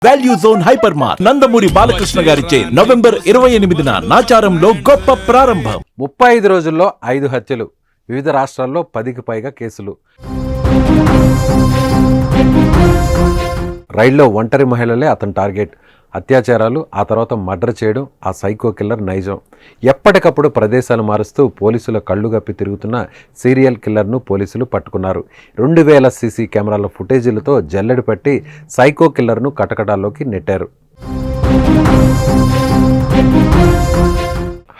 Value zone hyper mart Nandamuri Balakrishna గారిచే November 28న నాచారంలో గొప్ప ప్రారంభం. 35 రోజుల్లో 5 హత్యలు, వివిధ రాష్ట్రాల్లో 10కి పైగా కేసులు. రైల్లో ఒంటరి మహిళలే అతని టార్గెట్. అత్యాచారాలు, ఆ తర్వాత మర్డర్ చేయడం ఆ సైకో కిల్లర్ నైజం. ఎప్పటికప్పుడు ప్రదేశాలు మారుస్తూ పోలీసుల కళ్ళు గప్పి తిరుగుతున్న సీరియల్ కిల్లర్ను పోలీసులు పట్టుకున్నారు. 2000 సీసీ కెమెరాల ఫుటేజీలతో జల్లెడ పట్టి సైకో కిల్లర్ను కటకటాల్లోకి నెట్టారు.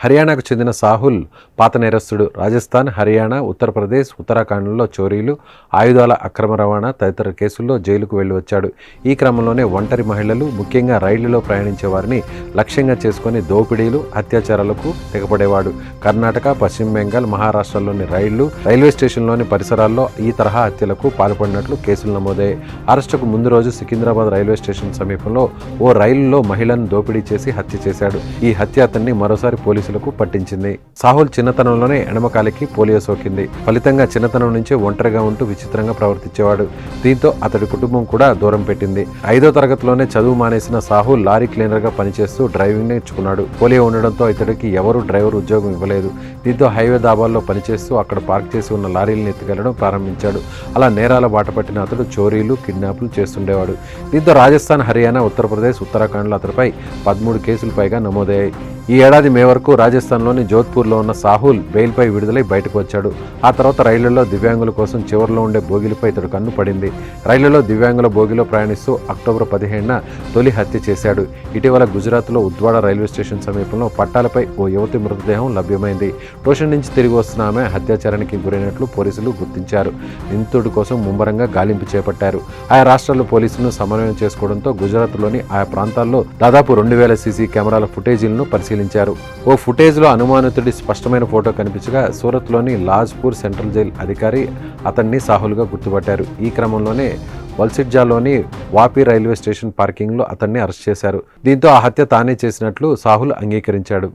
హర్యానాకు చెందిన సాహుల్ పాత నేరస్తుడు. రాజస్థాన్, హర్యానా, ఉత్తరప్రదేశ్, ఉత్తరాఖండ్లో చోరీలు, ఆయుధాల అక్రమ రవాణా తదితర కేసుల్లో జైలుకు వెళ్లి వచ్చాడు. ఈ క్రమంలోనే ఒంటరి మహిళలు, ముఖ్యంగా రైళ్లలో ప్రయాణించే వారిని లక్ష్యంగా చేసుకుని దోపిడీలు, అత్యాచారాలకు తెగపడేవాడు. కర్ణాటక, పశ్చిమ బెంగాల్, మహారాష్ట్రలోని రైల్వే స్టేషన్లోని పరిసరాల్లో ఈ తరహా హత్యలకు పాల్పడినట్లు కేసులు నమోదయ్యాయి. అరెస్టుకు ముందు రోజు సికింద్రాబాద్ రైల్వే స్టేషన్ సమీపంలో ఓ రైలులో మహిళను దోపిడీ చేసి హత్య చేశాడు. ఈ హత్య అతన్ని మరోసారి పోలీసులకు పట్టించింది. సాహుల్ చిన్నతనంలోనే ఎడమకాలికి పోలియో సోకింది. ఫలితంగా చిన్నతనం నుంచే ఒంటరిగా ఉంటూ విచిత్రంగా ప్రవర్తించేవాడు. దీంతో అతడి కుటుంబం కూడా దూరం పెట్టింది. 5వ తరగతిలోనే చదువు మానేసిన సాహుల్ లారీ క్లీనర్ గా పనిచేస్తూ డ్రైవింగ్ నేర్చుకున్నాడు. పోలియో ఉండడంతో ఇతడికి ఎవరూ డ్రైవర్ ఉద్యోగం ఇవ్వలేదు. దీంతో హైవే దాబాల్లో పనిచేస్తూ అక్కడ పార్క్ చేసి ఉన్న లారీలను ఎత్తుకెళ్లడం ప్రారంభించాడు. అలా నేరాల బాట పట్టిన అతడు చోరీలు, కిడ్నాప్లు చేస్తుండేవాడు. దీంతో రాజస్థాన్, హర్యానా, ఉత్తరప్రదేశ్, ఉత్తరాఖండ్లో అతడిపై 13 కేసులు పైగా నమోదయ్యాయి. ఈ ఏడాది మే వరకు రాజస్థాన్లోని జోధ్పూర్లో ఉన్న సాహుల్ బెయిల్పై విడుదలై బయటకు వచ్చాడు. ఆ తర్వాత రైళ్లలో దివ్యాంగుల కోసం చివరిలో ఉండే బోగిలపై ఇతడు కన్ను పడింది. రైళ్లలో దివ్యాంగుల బోగిలో ప్రయాణిస్తూ అక్టోబర్ 15న తొలి హత్య చేశాడు. ఇటీవల గుజరాత్లో ఉద్వాడ రైల్వే స్టేషన్ సమీపంలో పట్టాలపై ఓ యువతి మృతదేహం లభ్యమైంది. ట్యూషన్ నుంచి తిరిగి వస్తున్న ఆమె అత్యాచారానికి గురైనట్లు పోలీసులు గుర్తించారు. నిందితుడి కోసం ముమ్మరంగా గాలింపు చేపట్టారు. ఆయా రాష్ట్రాల పోలీసులను సమన్వయం చేసుకోవడంతో గుజరాత్లోని ఆయా ప్రాంతాల్లో దాదాపు 2000 సీసీ కెమెరాల ఫుటేజీలను పరిశీలించారు. ఓ ఫుటేజ్లో అనుమానితుడి స్పష్టమైన ఫోటో కనిపించగా సూరత్లోని లాజ్పూర్ సెంట్రల్ జైలు అధికారి అతన్ని సాహుల్గా గుర్తుపట్టారు. ఈ క్రమంలోనే వల్సిడ్జాలోని వాపి రైల్వే స్టేషన్ పార్కింగ్లో అతన్ని అరెస్ట్ చేశారు. దీంతో ఆ హత్య తానే చేసినట్లు సాహుల్ అంగీకరించాడు.